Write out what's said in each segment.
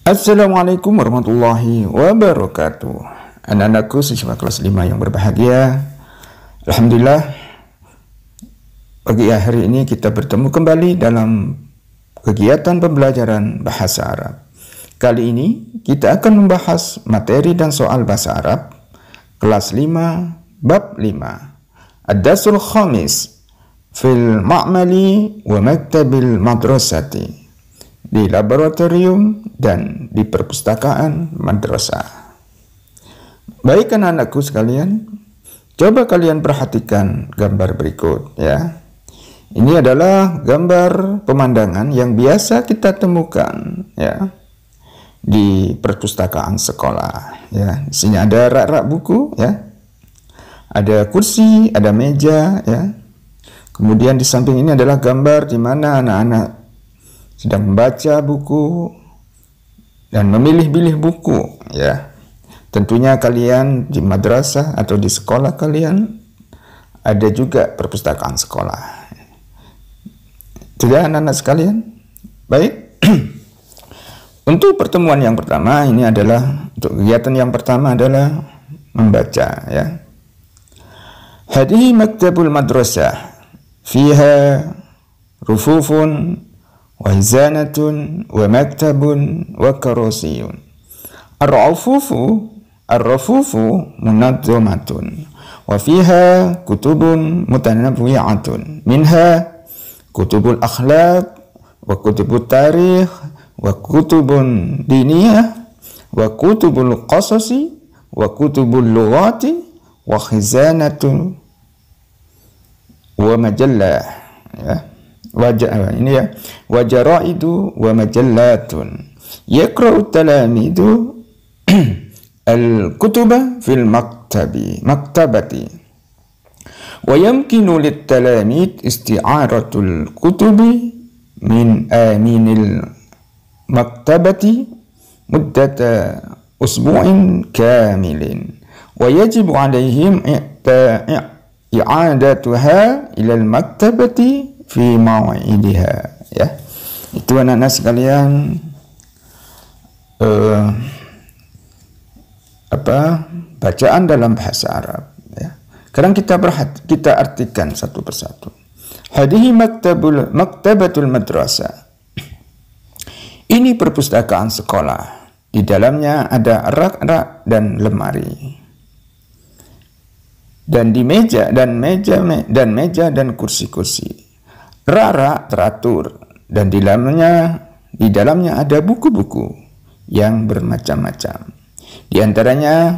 Assalamualaikum warahmatullahi wabarakatuh. Anak-anakku siswa kelas 5 yang berbahagia. Alhamdulillah, pagi hari ini kita bertemu kembali dalam kegiatan pembelajaran bahasa Arab. Kali ini kita akan membahas materi dan soal bahasa Arab kelas 5 bab 5. Ad-Darsul Khamis fil Ma'mali wa Maktabil Madrasati, di laboratorium dan di perpustakaan madrasah. Baik anak-anakku sekalian, coba kalian perhatikan gambar berikut ya. Ini adalah gambar pemandangan yang biasa kita temukan ya di perpustakaan sekolah ya. Di sini ada rak-rak buku ya. Ada kursi, ada meja ya. Kemudian di samping ini adalah gambar di mana anak-anak sedang membaca buku dan memilih-pilih buku ya. Tentunya kalian di madrasah atau di sekolah kalian ada juga perpustakaan sekolah. Sudah anak-anak sekalian? Baik. Untuk pertemuan yang pertama ini adalah, untuk kegiatan yang pertama adalah membaca ya. Hadihi maktabul madrasah fiha rufufun wa hizanatun wa maktabun wa karasiyun. Ar-rufufu munazzamatun wa fiha kutubun mutanawwi'atun minha kutubul akhlaq wa kutubut tarikh wa kutubun diniyah wa kutubul qasasi wa kutubul lughati wa khizanatun wa majallah ya. Ini ya, wajaraidu wa majallatun yaqra'u talamidu al-kutuba fil maktabati wa yamkinu lit-talamid isti'aratul kutubi min aminil maktabati muddata usbu'in kamilin wa yajibu alaihim i'adatuha ila al-maktabati fi maw'idiha ya. Itu anak-anak sekalian bacaan dalam bahasa Arab ya. Sekarang kita artikan satu persatu. Hadihi maktabatul madrasah. Ini perpustakaan sekolah. Di dalamnya ada rak-rak dan lemari. Dan di meja dan kursi-kursi. Rak-rak teratur dan di dalamnya ada buku-buku yang bermacam-macam. Di antaranya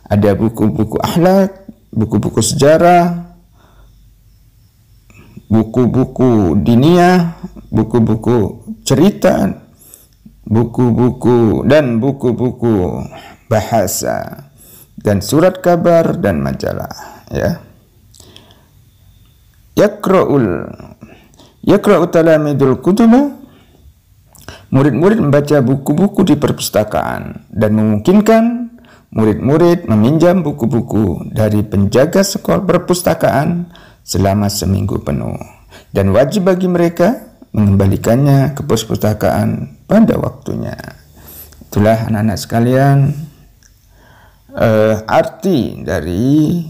ada buku-buku akhlak, buku-buku sejarah, buku-buku diniyah, buku-buku cerita, buku-buku bahasa dan surat kabar dan majalah ya. Yaqra'u talamidul kutuba. Murid-murid membaca buku-buku di perpustakaan dan memungkinkan murid-murid meminjam buku-buku dari penjaga sekolah perpustakaan selama seminggu penuh. Dan wajib bagi mereka mengembalikannya ke perpustakaan pada waktunya. Itulah anak-anak sekalian arti dari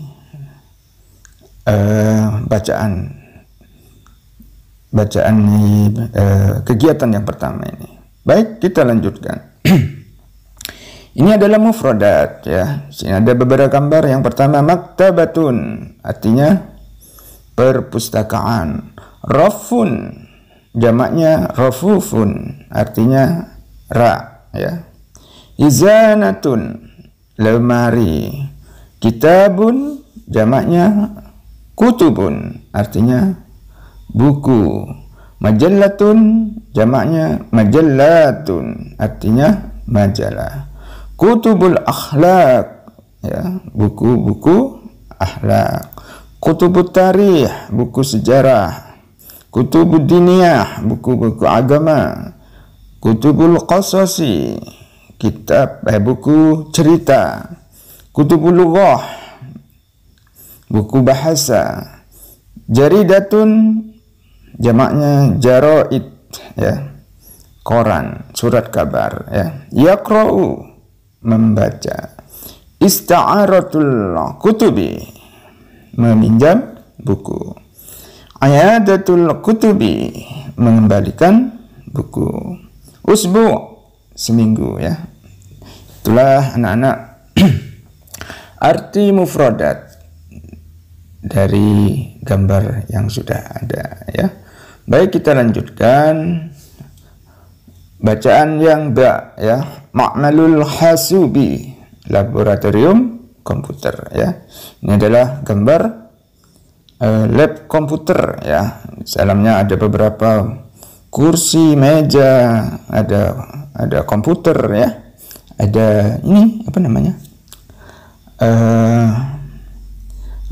kegiatan yang pertama ini. Baik, kita lanjutkan. Ini adalah mufradat ya. Sini ada beberapa gambar. Yang pertama maktabatun, artinya perpustakaan. Rafun, jamaknya rafufun, artinya rak ya. Izanatun, lemari. Kitabun, jamaknya kutubun, artinya buku. Majallatun, jamaknya majallatun, artinya majalah. Kutubul akhlak ya, buku-buku akhlak. Kutubut tarikh, buku sejarah. Kutubud diniyah, buku-buku agama. Kutubul qasasi, buku cerita. Kutubul lughah, buku bahasa. Jaridatun, jamaknya jaraid ya. koran, surat kabar, ya. Yaqra'u, membaca. Ista'aratul kutubi, meminjam buku. Ayadatul kutubi, mengembalikan buku. Usbu', seminggu, ya. Itulah anak-anak arti mufradat dari gambar yang sudah ada, ya. Baik, kita lanjutkan bacaan yang ya. Ma'malul hasubi, laboratorium komputer, ya. Ini adalah gambar lab komputer, ya. Di dalamnya ada beberapa kursi, meja, ada komputer, ya. Ada ini apa namanya?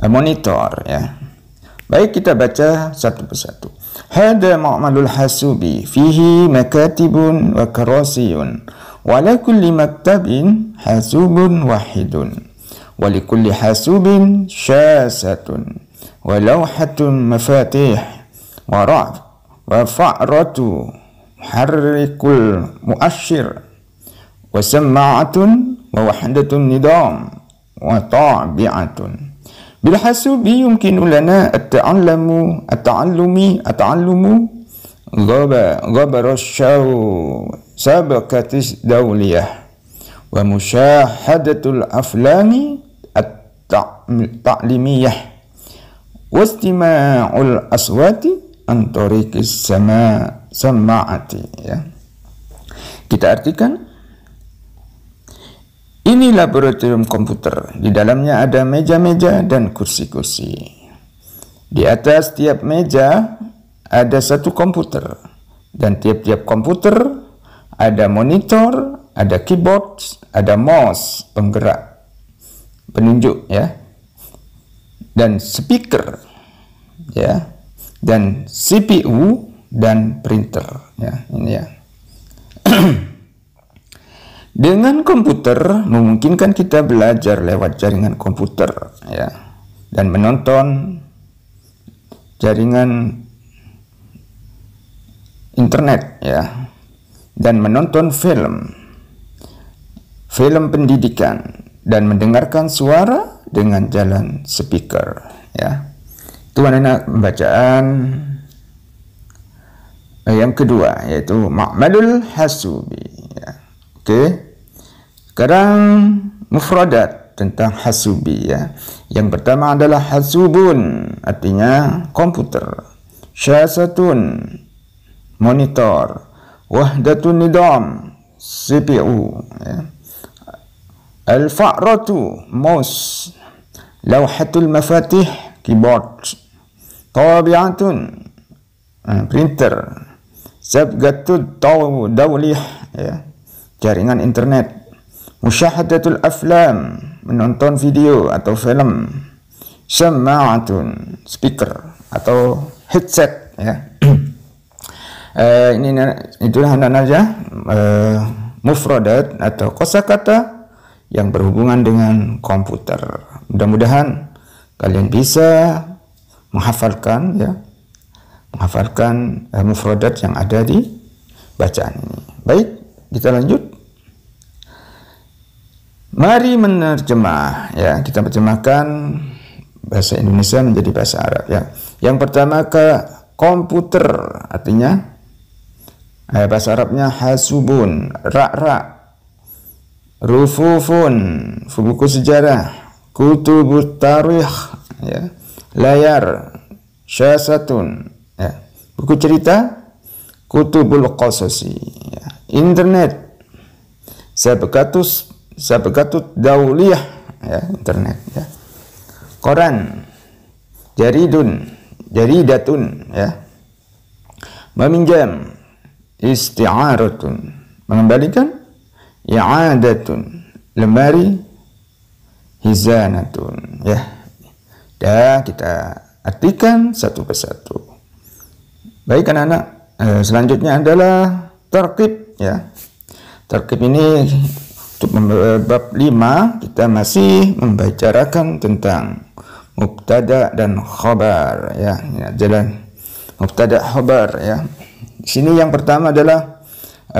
Monitor, ya. Baik, kita baca satu persatu. Hada ma'malul hasubi fihi makatibun wa karasiyun wa la kulli maktabin hasubun wahidun wa li kulli hasubin syasatun wa lawhatun mafatih wa fa'ratu muharrikul muasyir wa sama'atun wa wahdatun nidam wa tabi'atun. بالحاسوب يمكن لنا التعلم غبر الشو سابقة الدولية ومشاهدة الأفلام التعليمية واستماع الأصوات عن طريق السماعة, ya. Kita artikan, ini laboratorium komputer. Di dalamnya ada meja-meja dan kursi-kursi. Di atas tiap meja ada satu komputer. Dan tiap-tiap komputer ada monitor, ada keyboard, ada mouse, penggerak, penunjuk, ya. Dan speaker, ya. Dan CPU dan printer, ya. Ini, ya. Dengan komputer memungkinkan kita belajar lewat jaringan komputer, ya, dan menonton jaringan internet, ya, dan menonton film pendidikan dan mendengarkan suara dengan jalan speaker, ya. Itu anak bacaan yang kedua, yaitu ma'malul hasubi, ya. Oke. Sekarang mufradat tentang hasubi, ya. Yang pertama adalah hasubun, artinya komputer. Syasatun, monitor. Wahdatun nidam, CPU, ya. Al-fa'ratu, mouse. Lawhatul mafatih, keyboard. Tabi'atun, printer. Sabgatul dawlih, ya, jaringan internet. Musyahadatul aflam, menonton video atau film. Sama'atun, speaker atau headset, ya. Itulah anak-anak mufradat atau kosakata yang berhubungan dengan komputer. Mudah-mudahan kalian bisa menghafalkan, ya, mufradat yang ada di bacaan ini. Baik, kita lanjut. Mari menerjemah, ya. Kita terjemahkan bahasa Indonesia menjadi bahasa Arab, ya. Yang pertama ke komputer, artinya bahasa Arabnya hasubun, rak-rak, rufufun, buku sejarah, kutubut tarikh, ya, layar, syasatun, ya, buku cerita, kutubul qasasi, ya, internet, sabqatut dauliyah, ya, internet, ya, koran, jaridatun, ya, meminjam, isti'aratun, mengembalikan, i'adatun, lemari, hizanatun, ya. Dan kita artikan satu persatu. Baik anak-anak, selanjutnya adalah tarkib, ya. Tarkib ini untuk bab 5 kita masih membicarakan tentang mubtada dan khabar, ya. Jalan mubtada khabar, ya. Di sini yang pertama adalah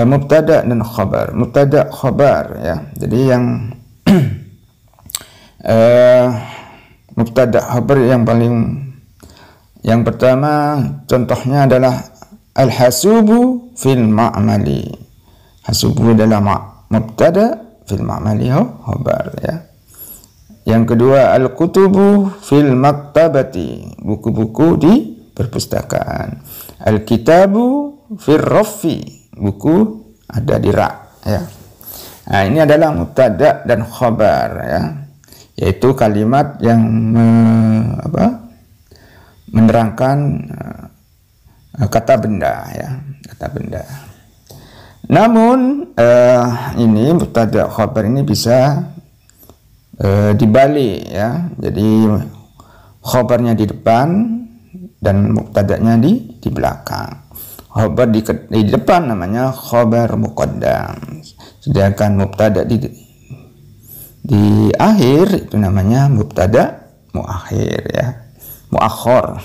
mubtada dan khabar. Mubtada khabar ya. Jadi yang mubtada khabar yang pertama contohnya adalah al-hasubu fil ma'mali. Hasubu adalah mubtada, fil ma'mali khabar ya. Yang kedua al-kutubu fil maktabati, buku-buku di perpustakaan. Al-kitabu fil raffi, buku ada di rak ya. Nah, ini adalah mubtada dan khabar ya. Yaitu kalimat yang menerangkan kata benda ya, kata benda. Namun ini mubtada khabar ini bisa dibalik ya. Jadi khabarnya di depan dan mubtada'nya di belakang. Khabar di depan namanya khabar muqaddam. Sedangkan mubtada di akhir itu namanya mubtada muakhir ya. Muakhir.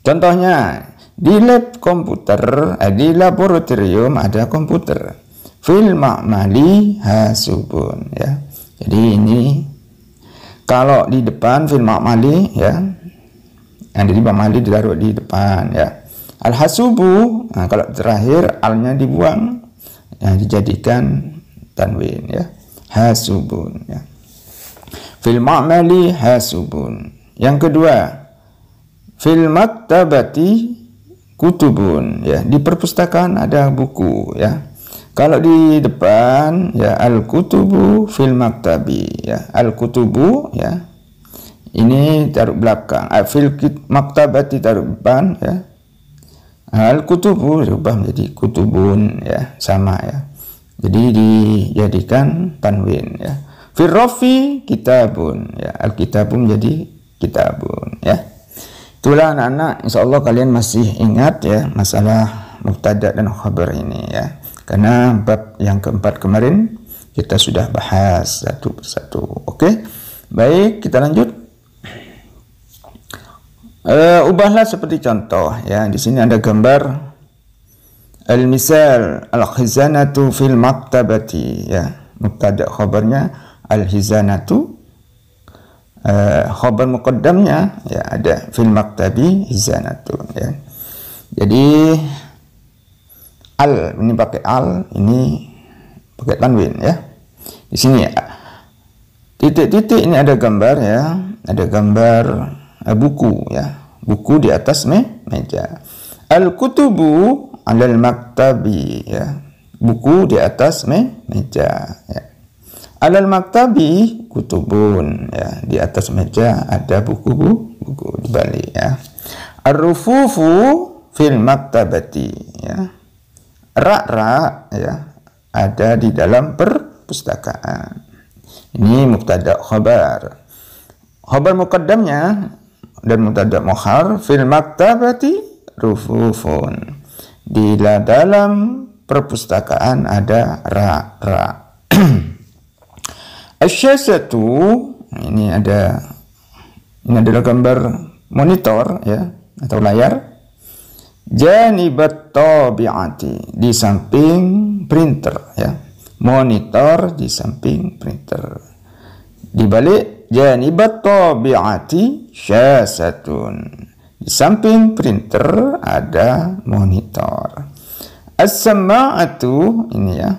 Contohnya di lab komputer, di laboratorium ada komputer. Fil ma'mali hasubun ya. Jadi ini kalau di depan fil ma'mali ya, yang di ma'mali ditaruh di depan ya. Al-hasubu, nah, kalau terakhir alnya dibuang, yang dijadikan tanwin ya. Hasubun ya. Fil ma'mali hasubun. Yang kedua, fil maktabati kutubun ya. Di perpustakaan ada buku ya. Kalau di depan ya al-kutubu fil maktabi ya. Al-kutubu ya. Ini taruh belakang. Fil maktabati taruh depan ya. Al-kutubu dirubah menjadi kutubun ya, sama ya. Jadi dijadikan tanwin ya. Fil rafi kitabun ya. Al-kitabun menjadi kitabun ya. Itulah anak-anak, insyaallah kalian masih ingat ya masalah mubtada dan khabar ini ya. Karena bab yang keempat kemarin kita sudah bahas satu persatu. Oke, baik, kita lanjut. Ubahlah seperti contoh ya. Di sini ada gambar al-misal al-khizanatu fil maktabati ya. Mubtada khabarnya al-khizanatu, khabar muqaddamnya ya ada fil maktabi khizanatu ya. Jadi al ini pakai al, ini pakai tanwin ya. Di sini ya. Titik-titik ini ada gambar ya, ada gambar buku ya. Buku di atas meja. Al-kutubu 'alal maktabi ya. Buku di atas meja ya. 'Alal maktabi kutubun ya. Di atas meja ada buku-buku dibalik ya. Ar-rufufu fil maktabati ya. Rak-rak ya ada di dalam perpustakaan. Ini mubtada khabar. Khabar muqaddamnya dan mubtada muakhir fil maktabati rufufun. Di dalam perpustakaan ada rak-rak. Asyasatu, ini adalah gambar monitor ya atau layar. Janibat tabi'ati, di samping printer ya. Monitor di samping printer. Di balik janibat tabi'ati syasatun. Di samping printer ada monitor. As-sama'atu, ini ya.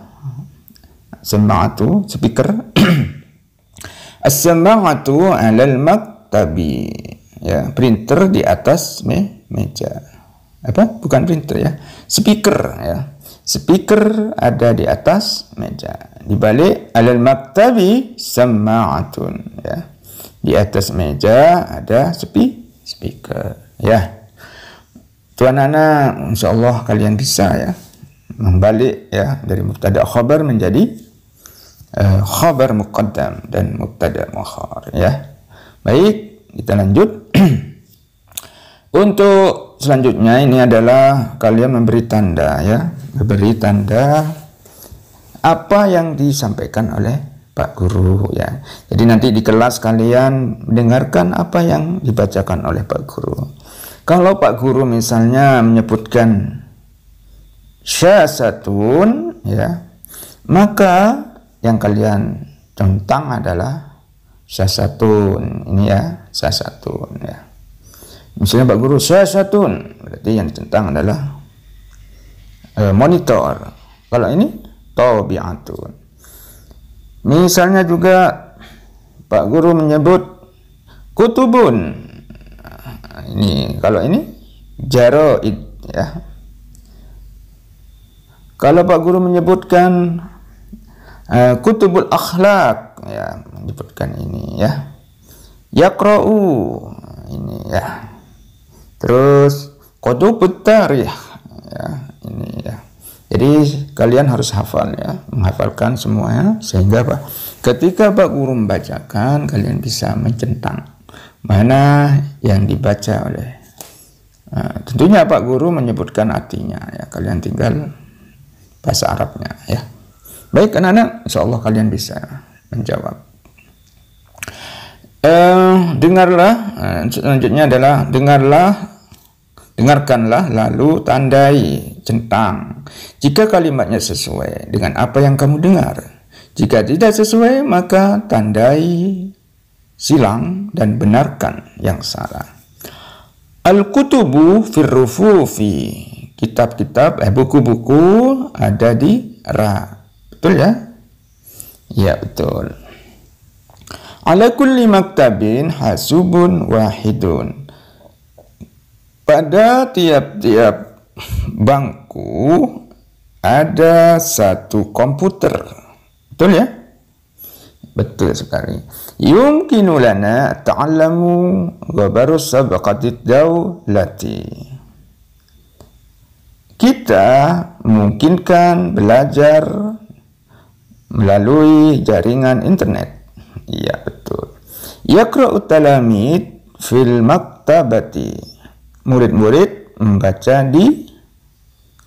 Sama'atu speaker. As-sama'atu 'alal maktabi ya. Printer di atas meja. Bukan printer ya, speaker ya. Speaker ada di atas meja. Di balik alal maktabi sama'atun ya. Di atas meja ada speaker ya. Tuan anak, insyaallah kalian bisa ya membalik ya dari mubtada khabar menjadi khabar muqaddam dan mubtada muakhir ya. Baik, kita lanjut. Untuk selanjutnya ini adalah kalian memberi tanda ya, memberi tanda apa yang disampaikan oleh Pak Guru ya. Jadi nanti di kelas kalian mendengarkan apa yang dibacakan oleh Pak Guru. Kalau Pak Guru misalnya menyebutkan syasatun, ya, maka yang kalian centang adalah syasatun. Ini ya, syasatun ya. Misalnya Pak Guru syasatun, berarti yang dicentang adalah monitor. Kalau ini tabi'atun. Misalnya juga Pak Guru menyebut kutubun. Ini kalau ini jaraid ya. Kalau Pak Guru menyebutkan kutubul akhlak, ya, menyebutkan ini ya. Yaqra'u, ini ya. Terus kutubut tarikh, ya, ini ya. Jadi kalian harus hafal ya, menghafalkan semuanya sehingga Pak, ketika Pak Guru membacakan kalian bisa mencentang mana yang dibaca oleh. Tentunya Pak Guru menyebutkan artinya ya, kalian tinggal bahasa Arabnya ya. Baik anak-anak, insya Allah kalian bisa menjawab. Dengarlah, selanjutnya adalah dengarkanlah lalu tandai, centang jika kalimatnya sesuai dengan apa yang kamu dengar. Jika tidak sesuai maka tandai, silang, dan benarkan yang salah. Al-kutubu firrufufi, kitab-kitab, buku-buku ada di rak. Betul ya? Ya betul. Ala kulli maktabin hasubun wahidun. Pada tiap-tiap bangku ada satu komputer. Betul ya? Betul sekali. Yumkinu lana ta'allamu ghabaru sabaqatid dawlati. Kita memungkinkan belajar melalui jaringan internet. Iya betul. Yaqra'u talamid fil maktabati. Murid-murid membaca di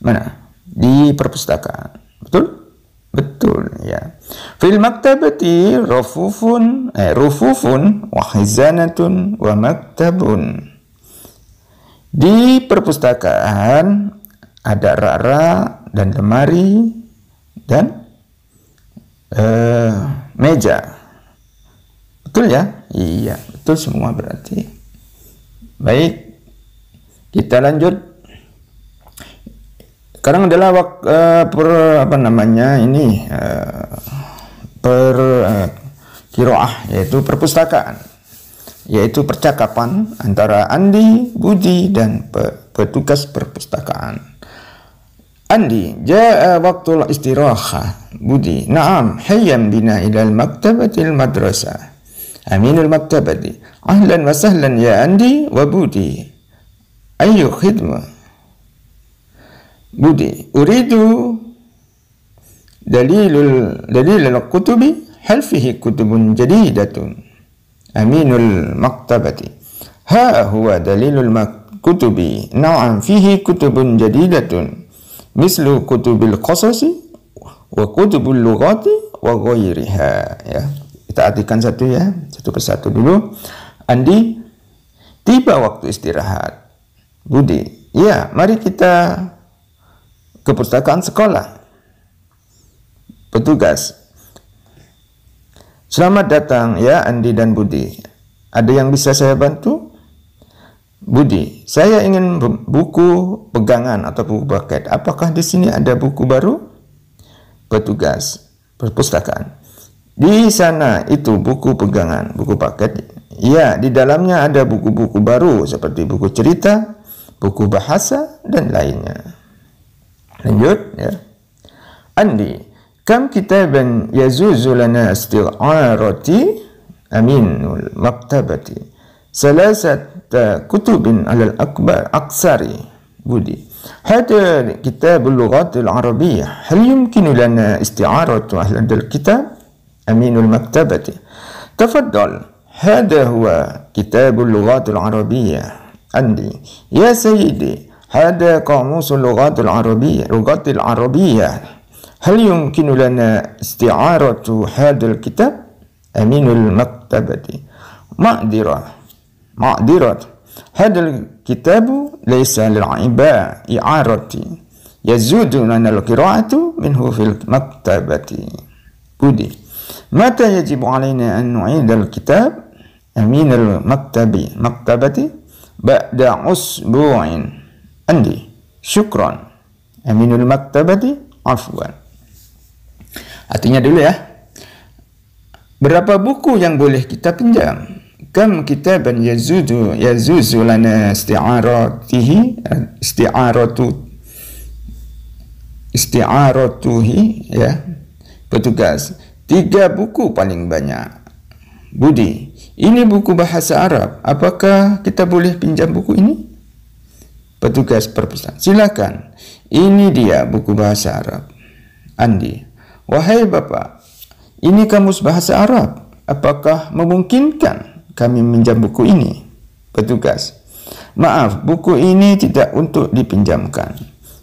mana? Di perpustakaan. Betul? Betul ya. Fil maktabati rufufun wa khizanatun wa maktabun. Di perpustakaan ada rak-rak dan lemari dan meja. Betul ya? Iya, betul semua berarti. Baik, kita lanjut. Sekarang adalah qiraah, yaitu perpustakaan, yaitu percakapan antara Andi, Budi, dan petugas perpustakaan. Andi, jaa waqtul istirahah. Budi, na'am, hayyan bina ilal maktabatil madrasah. Aminul maktabati, ahlan wa sahlan ya Andi wa Budi. Ayu khidmah. Budi, uridu dalilul kutubi, hal fihi kutubun jadidatun. Aminul maktabati, ha huwa dalilul kutubi, na'am fihi kutubun jadidatun. Mislu kutubil qasasi wa kutubul lughati wa ghairiha. Ya, kita artikan satu ya, satu persatu dulu. Andi, tiba waktu istirahat. Budi, ya, mari kita ke perpustakaan sekolah. Petugas, selamat datang ya Andi dan Budi. Ada yang bisa saya bantu? Budi, saya ingin buku pegangan atau buku paket. Apakah di sini ada buku baru? Petugas perpustakaan, di sana itu buku pegangan, buku paket. Ya, di dalamnya ada buku-buku baru seperti buku cerita, buku bahasa, dan lainnya. Lanjut ya. Andi, kam kitaban yazuzu lana isti'arati aminul maktabati. Salasat kutubin alal akbar aksari. Budi, hada kitabul lughatil arabiyyah. Hal yumkinu lana isti'aratu ahli al-kitab aminul maktabati. Tafaddal, hada huwa kitabul lughatil arabiyyah. Andi, ya sayyidi, هذا قاموس اللغات العربية هل يمكن لنا استعارة هذا الكتاب؟ أمين المكتبة، معذرة هذا الكتاب ليس للإعارة، yazudu lana al-qira'atu minhu fil maktabati. Budi, mata yajibu alaina an nu'id al-kitab amin maktabati ba'da usbu'in. Andi, syukran. Aminul maktabati, afwan. Artinya dulu ya, berapa buku yang boleh kita pinjam? Kam kitaban yazuzu lana isti'aratuhi ya. Petugas, 3 buku paling banyak. Budi, ini buku bahasa Arab, apakah kita boleh pinjam buku ini? Petugas perpustakaan, silakan, ini dia buku bahasa Arab. Andi, wahai Bapak, ini kamus bahasa Arab, apakah memungkinkan kami minjam buku ini? Petugas, maaf, buku ini tidak untuk dipinjamkan.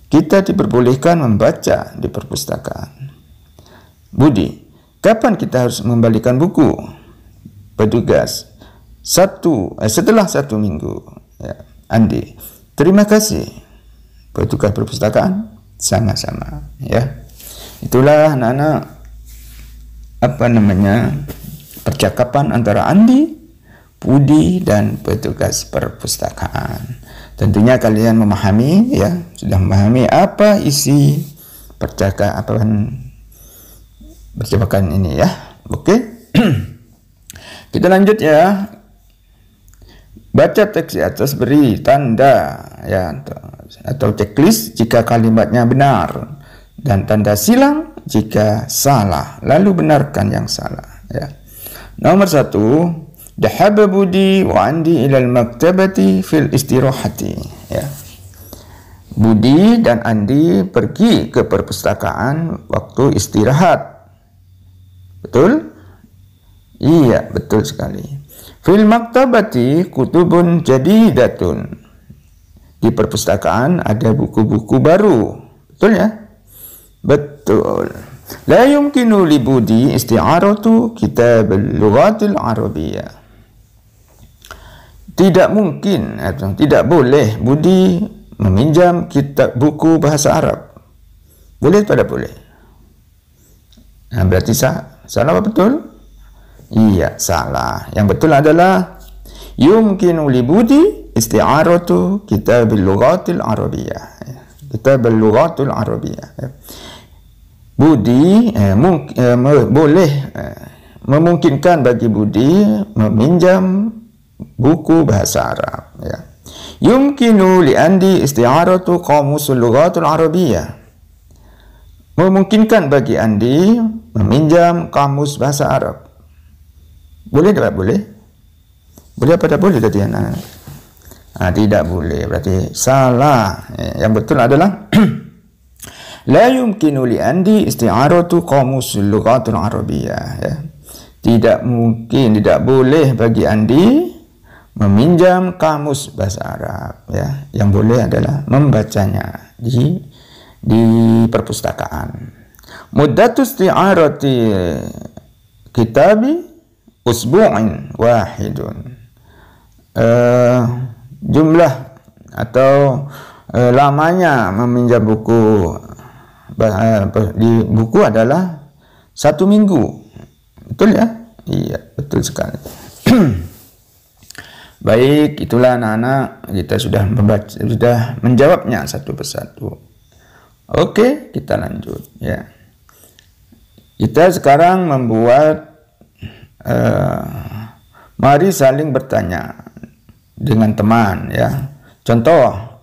Kita diperbolehkan membaca di perpustakaan. Budi, kapan kita harus mengembalikan buku? Petugas, setelah 1 minggu. Ya. Andi, terima kasih. Petugas perpustakaan, sama-sama. Ya, itulah anak-anak percakapan antara Andi, Budi, dan petugas perpustakaan. Tentunya kalian memahami, ya, sudah memahami apa isi percakapan ini ya. Oke. Kita lanjut ya. Baca teks di atas, beri tanda ya atau checklist jika kalimatnya benar dan tanda silang jika salah, lalu benarkan yang salah ya. Nomor 1, dhahaba Budi wa Andi ila al-maktabati fil istirahati ya. Budi dan Andi pergi ke perpustakaan waktu istirahat. Betul? Iya, betul sekali. Fil maktabati kutubun jadidatun. Di perpustakaan ada buku-buku baru. Betul ya? Betul. La yumkinu li Budi isti'aratu kitab al-lughatil arabiyyah. Tidak mungkin atau tidak boleh Budi meminjam kitab buku bahasa Arab. Boleh atau tidak boleh? Nah, berarti salah apa betul? Iya, salah. Yang betul adalah yumkinu li Budi isti'aratu kitab al-lughatil arabiyyah. Kitab al-lughatil arabiyyah. Budi boleh memungkinkan bagi Budi meminjam buku bahasa Arab ya. Yumkinu li Andi isti'aratu qamusul lughatil arabiyyah. Memungkinkan bagi Andi meminjam kamus bahasa Arab. Boleh tidak boleh? Boleh apa tidak boleh tadi anak? Tidak boleh, berarti salah. Yang betul adalah la yumkinu li Andi isti'aratu qamusul lughatil arabiyyah ya. Tidak mungkin, tidak boleh bagi Andi meminjam kamus bahasa Arab ya. Yang boleh adalah membacanya di perpustakaan. Muddatu isti'arati kitabi usbu'in wahidun. Jumlah atau lamanya meminjam buku di buku adalah 1 minggu. Betul ya? Iya, betul sekali. Baik, itulah anak-anak, kita sudah menjawabnya satu persatu. Oke, kita lanjut ya. Kita sekarang membuat mari saling bertanya dengan teman ya. Contoh,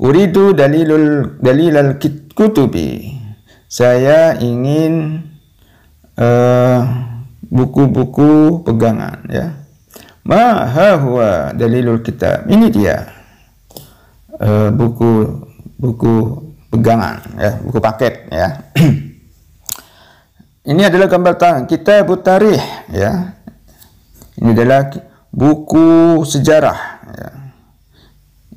uridu dalilal kutubi. Saya ingin buku-buku pegangan ya. Ma huwa dalilul kitab. Ini dia buku pegangan ya, buku paket ya. Ini adalah gambar tangan kitab tarikh ya. Ini adalah buku sejarah ya.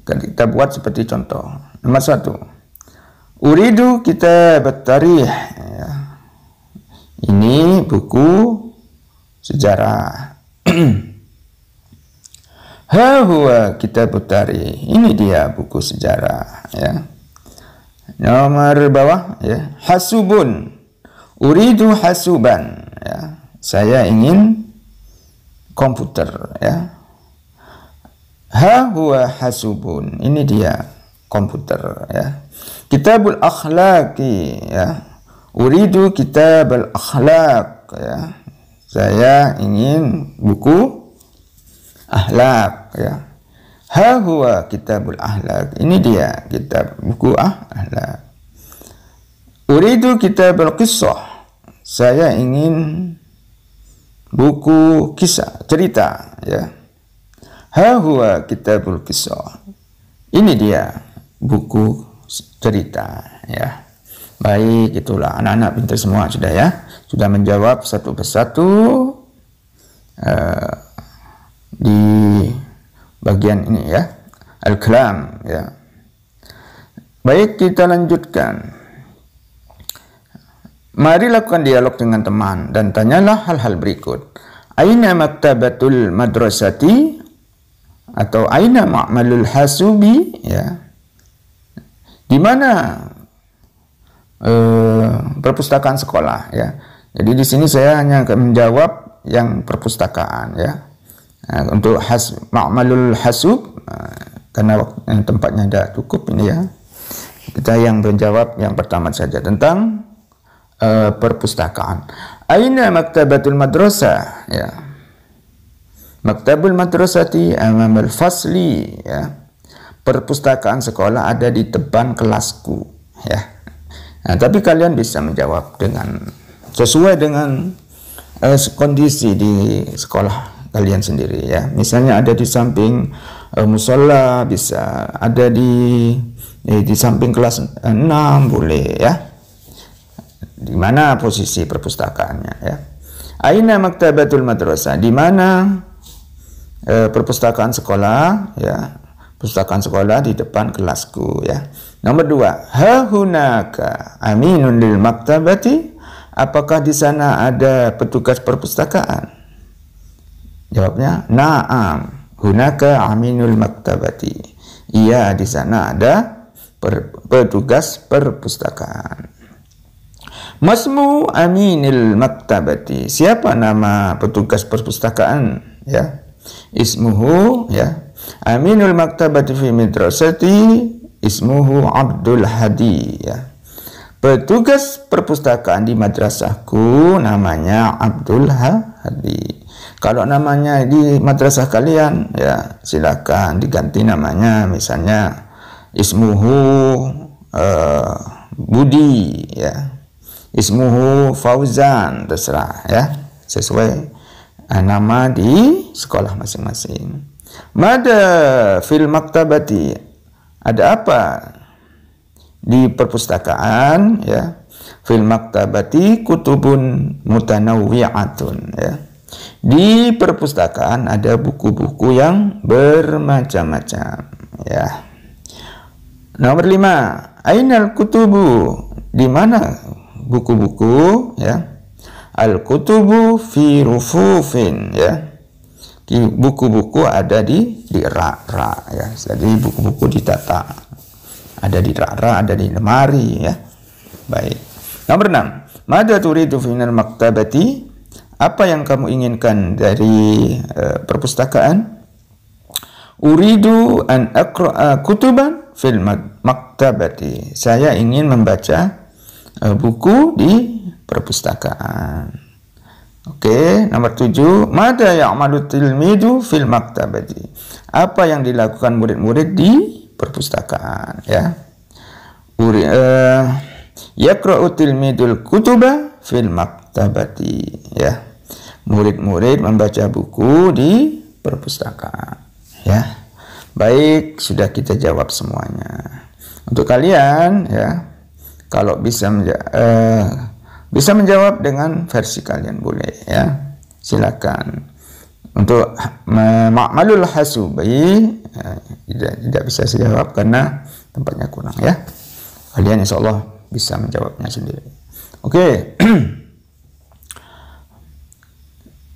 Kita buat seperti contoh. Nomor 1, uridu kitab tarikh ya. Ini buku sejarah. Ha huwa kitab tarikh. Ini dia buku sejarah ya. Nomor bawah ya, hasubun. Uridu hasuban ya. Saya ingin komputer ya. Ha huwa hasubun. Ini dia komputer ya. Kitabul akhlaqi ya. Uridu kitabul akhlaq ya. Saya ingin buku akhlak ya. Ha huwa kitabul akhlaq. Ini dia kitab buku akhlak. Uridu kitabul qissah. Saya ingin buku kisah, cerita ya. Ha huwa kitabul qissah. Ini dia buku cerita ya. Baik, itulah anak-anak pintar semua sudah ya. Sudah menjawab satu persatu di bagian ini ya, al-kalam ya. Baik, kita lanjutkan. Mari lakukan dialog dengan teman dan tanyalah hal-hal berikut. Aina maktabatul madrasati atau aina ma'malul hasubi ya. Di mana perpustakaan sekolah ya. Jadi di sini saya hanya akan menjawab yang perpustakaan ya. Nah, untuk ma'malul hasub karena tempatnya tidak cukup ini ya. Kita yang menjawab yang pertama saja tentang perpustakaan. Aina maktabatul madrasah ya. Maktabul madrasati amamal fasli ya. Perpustakaan sekolah ada di depan kelasku ya. Nah, tapi kalian bisa menjawab dengan sesuai dengan kondisi di sekolah kalian sendiri ya. Misalnya ada di samping musola, bisa ada di samping kelas 6 boleh ya. Di mana posisi perpustakaannya ya. Aina maktabatul madrasah, di mana perpustakaan sekolah ya. Perpustakaan sekolah di depan kelasku ya. Nomor 2, ha hunaka aminun lil maktabati. Apakah di sana ada petugas perpustakaan? Jawabnya na'am. Hunaka aminul maktabati. Iya, di sana ada petugas perpustakaan. Masmu aminil maktabati. Siapa nama petugas perpustakaan ya? Ismuhu ya. Aminul maktabati fi madrasati ismuhu Abdul Hadi ya. Petugas perpustakaan di madrasahku namanya Abdul Hadi. Kalau namanya di madrasah kalian ya silakan diganti namanya, misalnya ismuhu Budi ya. Ismuhu Fauzan, terserah ya, sesuai nama di sekolah masing-masing. Mada fil maktabati, ada apa di perpustakaan ya. Fil maktabati kutubun mutanawwi'atun ya. Di perpustakaan ada buku-buku yang bermacam-macam ya. Nomor 5, ainal kutubu, di mana buku-buku ya. Al kutubu fi rufufin ya. Buku-buku ada di rak-rak ya. Jadi buku-buku ditata. Ada di rak-rak, ada di lemari ya. Baik. Nomor 6. Mada turidu final maktabati? Apa yang kamu inginkan dari perpustakaan? Uridu an aqra'a kutuban fil maktabati. Saya ingin membaca buku di perpustakaan. Oke, nomor 7. Mada ya'malu tilmidu fil maktabati? Apa yang dilakukan murid-murid di perpustakaan ya. Yaqra'u tilmidul kutuba fil maktabati ya. Murid-murid membaca buku di perpustakaan ya. Baik, sudah kita jawab semuanya. Untuk kalian ya, kalau bisa menjawab dengan versi kalian boleh ya, silakan. Untuk ma'malul hasubi tidak bisa saya jawab karena tempatnya kurang ya. Kalian insya Allah bisa menjawabnya sendiri. Oke.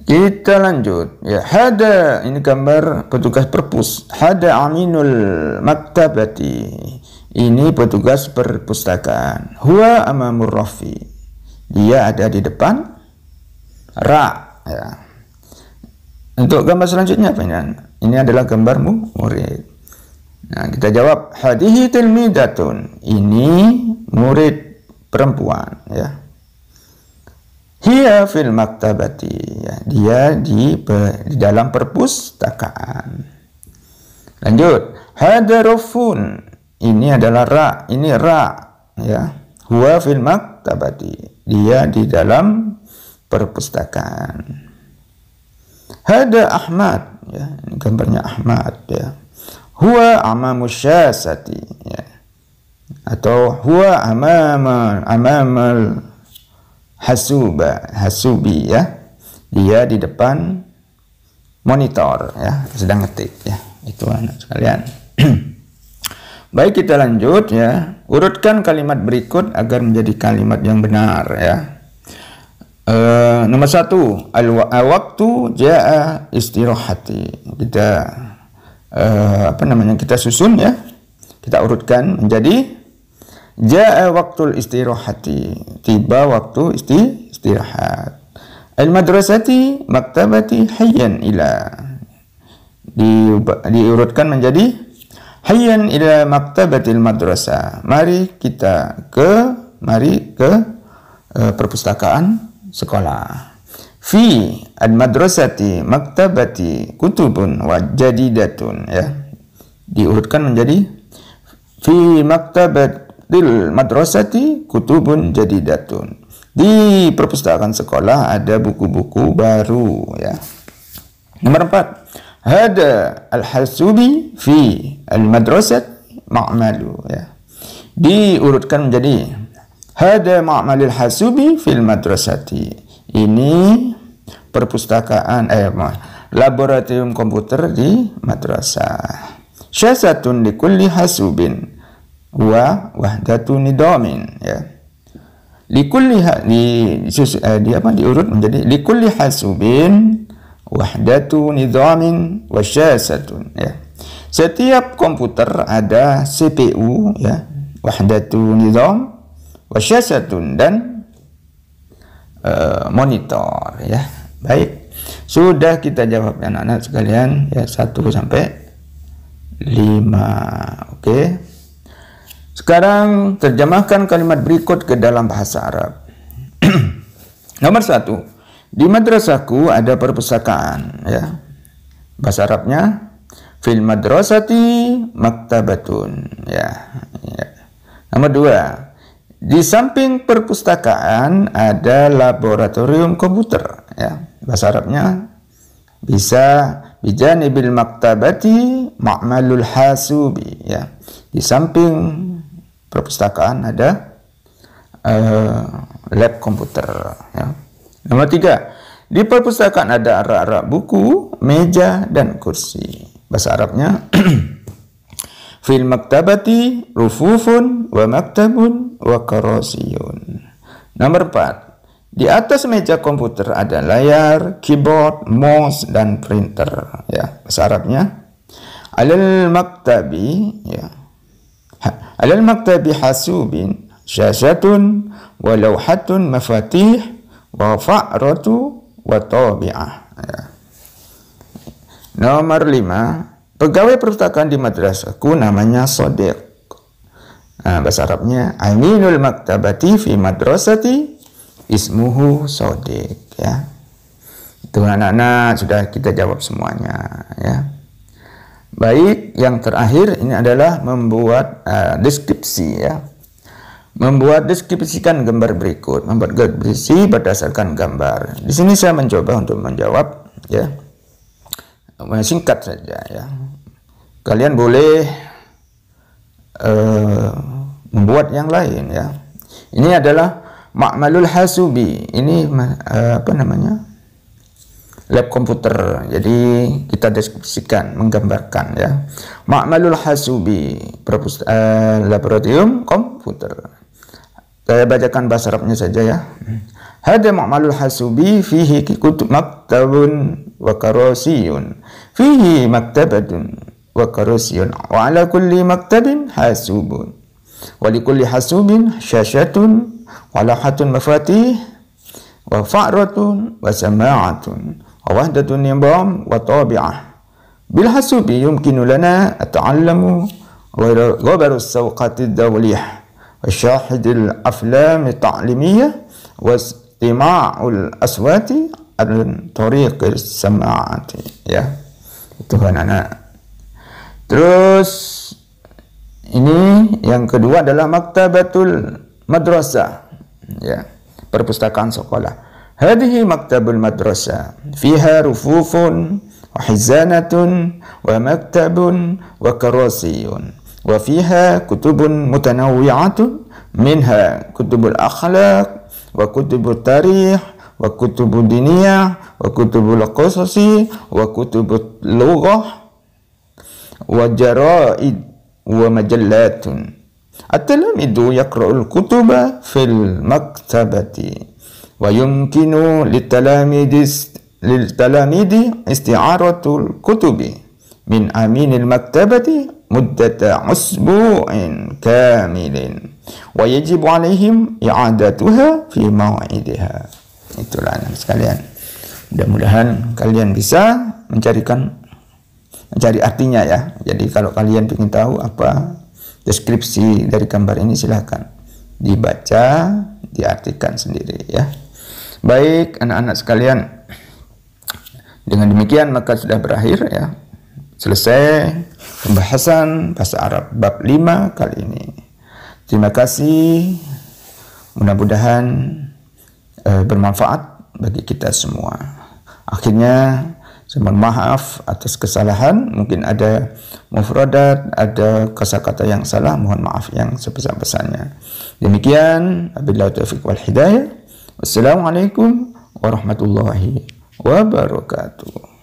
Kita lanjut ya. Hada, ini gambar petugas perpus. Hada aminul maktabati. ini petugas perpustakaan. Huwa amamur rafi, dia ada di depan ra, ya. Untuk gambar selanjutnya apa ini? Ini adalah gambarmu murid. Nah, kita jawab hadihi tilmidatun, ini murid perempuan, ya. Hiya fil maktabati, ya. Dia di dalam perpustakaan. Lanjut, hadarufun, ini adalah ra, ini ra, ya. Huwa fil maktabati, dia di dalam perpustakaan. Hada Ahmad, ya, ini gambarnya Ahmad, ya. Huwa amamu syasati, ya. Atau huwa amamal hasubi, ya. Dia di depan monitor, ya, sedang ngetik, ya. Itu anak sekalian. Baik, kita lanjut, ya. Urutkan kalimat berikut agar menjadi kalimat yang benar, ya. Nomor 1, waktu jaa istirahati. Kita kita susun, ya. Kita urutkan menjadi jaa waktul istirahati, tiba waktu istirahat. Al madrasati maktabati hayyan ila, diurutkan menjadi hayyan ila maktabatil madrasah. Mari ke perpustakaan sekolah. Fi al-madrasati maktabati kutubun wa jadidatun, ya. Diurutkan menjadi fi maktabatil madrasati kutubun jadidatun. Di perpustakaan sekolah ada buku-buku baru, ya. Nomor 4, hada al-hasubi fi al-madrasati ma'malu, ya. Diurutkan menjadi hada ma'malil hasubi fil madrasati. Ini perpustakaan laboratorium komputer di madrasah. Syasatun li kulli hasubin wa wahdatu nidamin, ya. Diurut menjadi li kulli hasubin wahdatu nidamin wa syasatun, ya. Setiap komputer ada CPU, ya, wahdatu nidam, wasyasatun, dan monitor, ya. Baik, sudah kita jawab, anak-anak sekalian, ya, 1 sampai 5. Oke. Sekarang terjemahkan kalimat berikut ke dalam bahasa Arab. Nomor 1, di madrasahku ada perpustakaan, ya. Bahasa Arabnya fil madrasati maktabatun, ya. Nomor 2, di samping perpustakaan ada laboratorium komputer, ya. Bahasa Arabnya bisa bijanibil maktabati ma'malul hasubi, ya. Di samping perpustakaan ada lab komputer, ya. Nomor 3, di perpustakaan ada rak-rak buku, meja, dan kursi. Bahasa Arabnya fil maktabati rufufun wa maktabun wa karasiyun. Nomor 4, di atas meja komputer ada layar, keyboard, mouse, dan printer, ya. Bahasa Arabnya alal maktabi, ya. Alal maktabi hasubin syashatun wa lawhatun mafatih wa fa'ratu wa tabi'ah, ya. Nomor 5, pegawai perpustakaan di madrasahku namanya Sodiq. Nah, bahasa Arabnya aminul maktabati fi madrasati ismuhu Sodiq, ya. Itu anak-anak sudah kita jawab semuanya, ya. Baik, yang terakhir ini adalah membuat deskripsi, ya. Deskripsikan gambar berikut, membuat deskripsi berdasarkan gambar. Di sini saya mencoba untuk menjawab, ya. Singkat saja, ya. Kalian boleh membuat yang lain, ya. Ini adalah ma'malul hasubi. Ini lab komputer. Jadi kita deskripsikan, menggambarkan, ya. Ma'malul hasubi, laboratorium komputer. Saya bacakan bahasa Arabnya saja, ya. Hada ma'malul hasubi fihi kutub maktabun wa karasiyun. Fihi maktabatun wa karasiyun wa ala kulli maktabin hasubun. Wa likulli hasubin syashatun wa lahatun mafatih wa fa'ratun wa sama'atun wa wahdatun nizam wa tabi'ah. Bil hasubi yumkinu lana at-ta'allamu ghabar as-sawqat ad-dawliyah wa syahid al-aflam at-ta'limiyah wa istima'ul aswati al-tariq as-sama'ati. Ya, itu anak-anak. Terus ini yang kedua adalah maktabatul madrasah, ya, perpustakaan sekolah. Hadhihi maktabul madrasah, fiha rufufun wa hizanatun wa maktabun wa karasiyun wa fiha kutubun mutanawwi'atun minha kutubul akhlaq wa kutubut tarikh wa kutubud diniyah wa kutubul qasasi wa kutubut lughah wa jaraid wa majallatun. At-talamidu yaqra'ul kutuba fil maktabati wa yumkinu litalamidi isti'aratul kutubi min aminil maktabati muddata usbu'in kamilin wa yajibu alaihim i'adatuha fi maw'idiha. Itulah anak sekalian, mudah-mudahan kalian bisa mencari artinya ya. Jadi kalau kalian ingin tahu apa deskripsi dari gambar ini, silahkan dibaca, diartikan sendiri ya. Baik anak-anak sekalian, dengan demikian maka sudah berakhir ya, selesai pembahasan bahasa Arab bab 5 kali ini. Terima kasih, mudah-mudahan bermanfaat bagi kita semua. Akhirnya saya mohon maaf atas kesalahan, mungkin ada mufradat, ada kosakata yang salah, mohon maaf yang sebesar-besarnya. Demikian, wabillahi taufiq wal hidayah. Wassalamualaikum warahmatullahi wabarakatuh.